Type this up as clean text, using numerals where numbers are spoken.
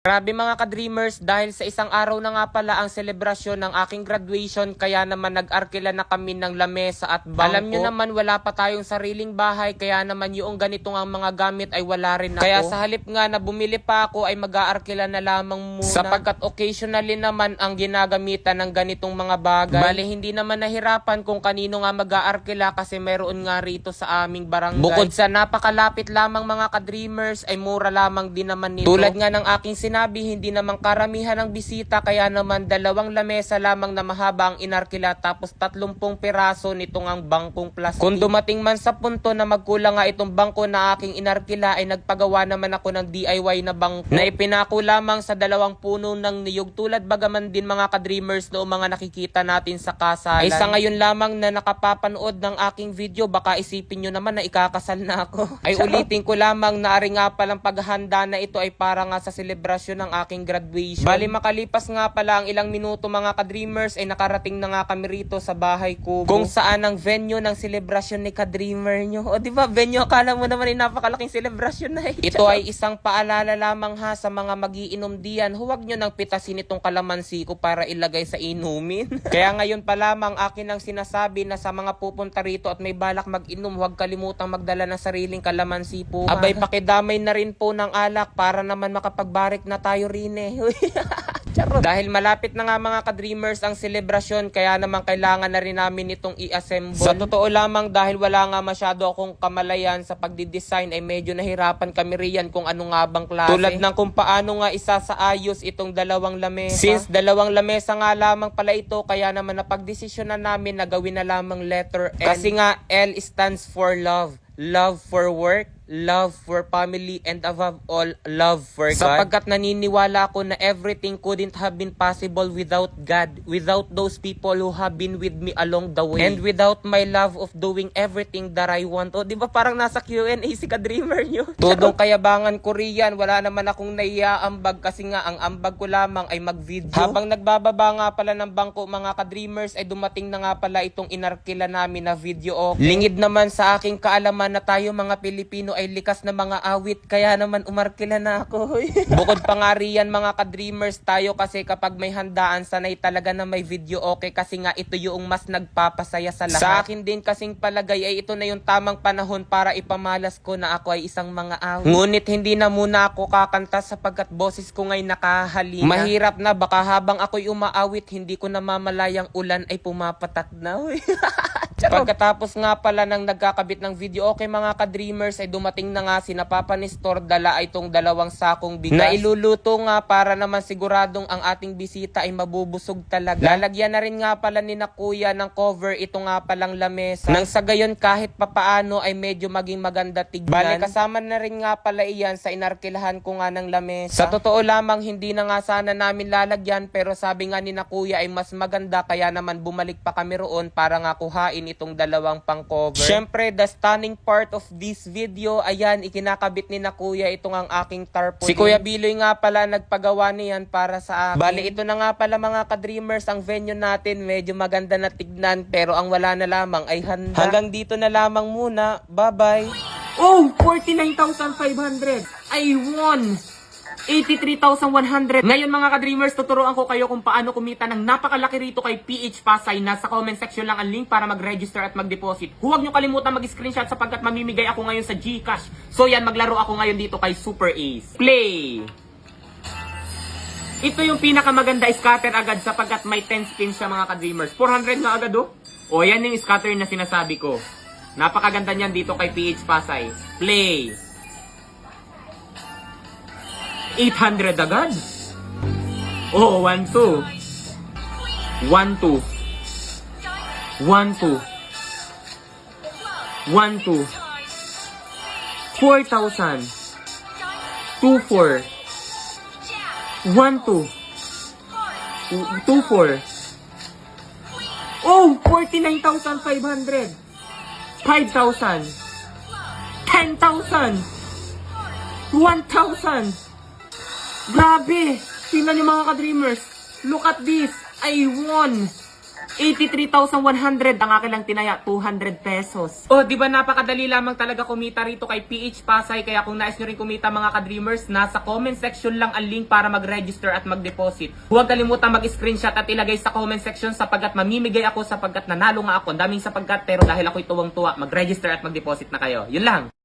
Grabe mga ka-dreamers, dahil sa isang araw na nga pala ang selebrasyon ng aking graduation, kaya naman nag-arkila na kami ng lamesa at bangko. Alam nyo naman wala pa tayong sariling bahay, kaya naman yung ganito nga mga gamit ay wala rin ako. Kaya sa halip nga na bumili pa ako ay mag-aarkila na lamang muna. Sapagkat occasionally naman ang ginagamitan ng ganitong mga bagay. Bale hindi naman nahirapan kung kanino nga mag-aarkila kasi meron nga rito sa aming barangay. Bukod sa napakalapit lamang mga ka-dreamers ay mura lamang din naman nito. Tulad nga ng aking sinabi, hindi naman karamihan ng bisita, kaya naman 2 lamesa lamang na mahaba ang inarkila, tapos 30 piraso nitong ang bangkong plastic. Kung dumating man sa punto na magkulang nga itong bangko na aking inarkila, ay nagpagawa naman ako ng DIY na bangko na ipinako lamang sa 2 puno ng niyog, tulad bagaman din mga ka-dreamers noong mga nakikita natin sa kasalan. Ay sa ngayon lamang na nakapapanood ng aking video, baka isipin nyo naman na ikakasal na ako. Ay ulitin ko lamang na ari nga palang paghahanda na ito ay para nga sa selebrasyon ng aking graduation. Bali makalipas nga pala ang ilang minuto mga ka-dreamers ay nakarating na nga kami rito sa bahay ko, kung saan ang venue ng selebrasyon ni ka-dreamer nyo. O diba venue, akala mo naman ay napakalaking selebrasyon na ito ay isang paalala lamang ha sa mga magiinom diyan, huwag nyo nang pitasin itong kalamansi ko para ilagay sa inumin. Kaya ngayon pa lamang akin ang sinasabi na sa mga pupunta rito at may balak mag-inom, huwag kalimutang magdala ng sariling kalamansi po. Abay pakidamay na rin po ng alak para naman makapagbarik na tayo rin eh. Dahil malapit na nga mga ka-dreamers ang selebrasyon, kaya naman kailangan na rin namin itong i-assemble. Sa totoo lamang, dahil wala nga masyado akong kamalayan sa pagdidesign, ay medyo nahirapan kami riyan kung ano nga bang klase. Tulad ng kung paano nga isasaayos itong 2 lamesa. Since 2 lamesa nga lamang pala ito, kaya naman napagdesisyonan namin na gawin na lamang letter L. Kasi nga L stands for love. Love for work, love for family, and above all, love for God. Sapagkat naniniwala ako na everything couldn't have been possible without God, without those people who have been with me along the way, and without my love of doing everything that I want. O, di ba parang nasa Q&A si ka-dreamer nyo? Tudong kayabangan ko riyan, wala naman akong naiaambag kasi nga ang ambag ko lamang ay mag-video. Habang nagbababa nga pala ng bangko mga ka-dreamers, ay dumating na nga pala itong inarkila namin na video okay. Lingid naman sa aking kaalaman na tayo mga Pilipino ay likas na mga awit, kaya naman umarkila na ako. Bukod pa nga riyan mga ka-dreamers, tayo kasi kapag may handaan sanay talaga na may video okay, kasi nga ito yung mas nagpapasaya sa lahat. Sa akin din kasing palagay ay ito na yung tamang panahon para ipamalas ko na ako ay isang mga awit. Ngunit hindi na muna ako kakanta sapagkat boses ko ngay nakahalina. Mahirap na, baka habang ako'y umaawit hindi ko namamalayang ulan ay pumapatak na. Pagkatapos nga pala ng nagkakabit ng video okay mga ka-dreamers, ay dumating na nga si Papa Nestor, dala ay itong 2 sakong bigas na iluluto nga para naman siguradong ang ating bisita ay mabubusog talaga. Lalagyan na rin nga pala ni na Kuya ng cover ito nga palang lamesa, nang sa gayon kahit papaano ay medyo maging maganda tignan. Bale kasama na rin nga pala iyan sa inarkilahan ko nga ng lamesa. Sa totoo lamang hindi na nga sana namin lalagyan, pero sabi nga ni na Kuya ay mas maganda, kaya naman bumalik pa kami roon para nga kuhain itong 2 pang-cover. Syempre, the stunning part of this video, ayan, ikinakabit ni na Kuya itong ang aking tarpaulin. Si Kuya Biloy nga pala nagpagawa niyan para sa akin. Bali, ito na nga pala mga ka-dreamers, ang venue natin, medyo maganda na tignan, pero ang wala na lamang ay handa. Hanggang dito na lamang muna. Bye-bye! Oh! 49,500! I won! 83,100. Ngayon mga ka-dreamers, tuturuan ko kayo kung paano kumita ng napakalaki rito kay PH Pasay. Nasa comment section lang ang link para mag-register at mag-deposit. Huwag nyo kalimutan mag-screenshot sapagkat mamimigay ako ngayon sa GCash. So yan, maglaro ako ngayon dito kay Super Ace. Play! Ito yung pinakamaganda, scatter agad sapagkat may 10 spins siya mga ka-dreamers. 400 na agad oh. O yan yung scatter na sinasabi ko. Napakaganda niyan dito kay PH Pasay. Play! 800 agad. Oh, 1, 2. 1, 2. 1, 2. 1, 2. 4,000. 2, 4. 1, 2. 2, 4. Oh, 49,500. 5,000. 10,000. 1,000. Grabe! Tingnan niyo mga ka-dreamers. Look at this. I won 83,100 ang akin lang tinaya, 200 pesos. Oh, di ba napakadali lamang talaga kumita rito kay PH Pasay. Kaya kung nais nyo rin kumita mga ka-dreamers, nasa comment section lang ang link para mag-register at mag-deposit. Huwag kalimutan mag-screenshot at ilagay sa comment section sapagkat mamimigay ako sapagkat nanalo nga ako. Ang daming sapagkat pero dahil ako'y tuwang-tuwa, mag-register at mag-deposit na kayo. Yun lang.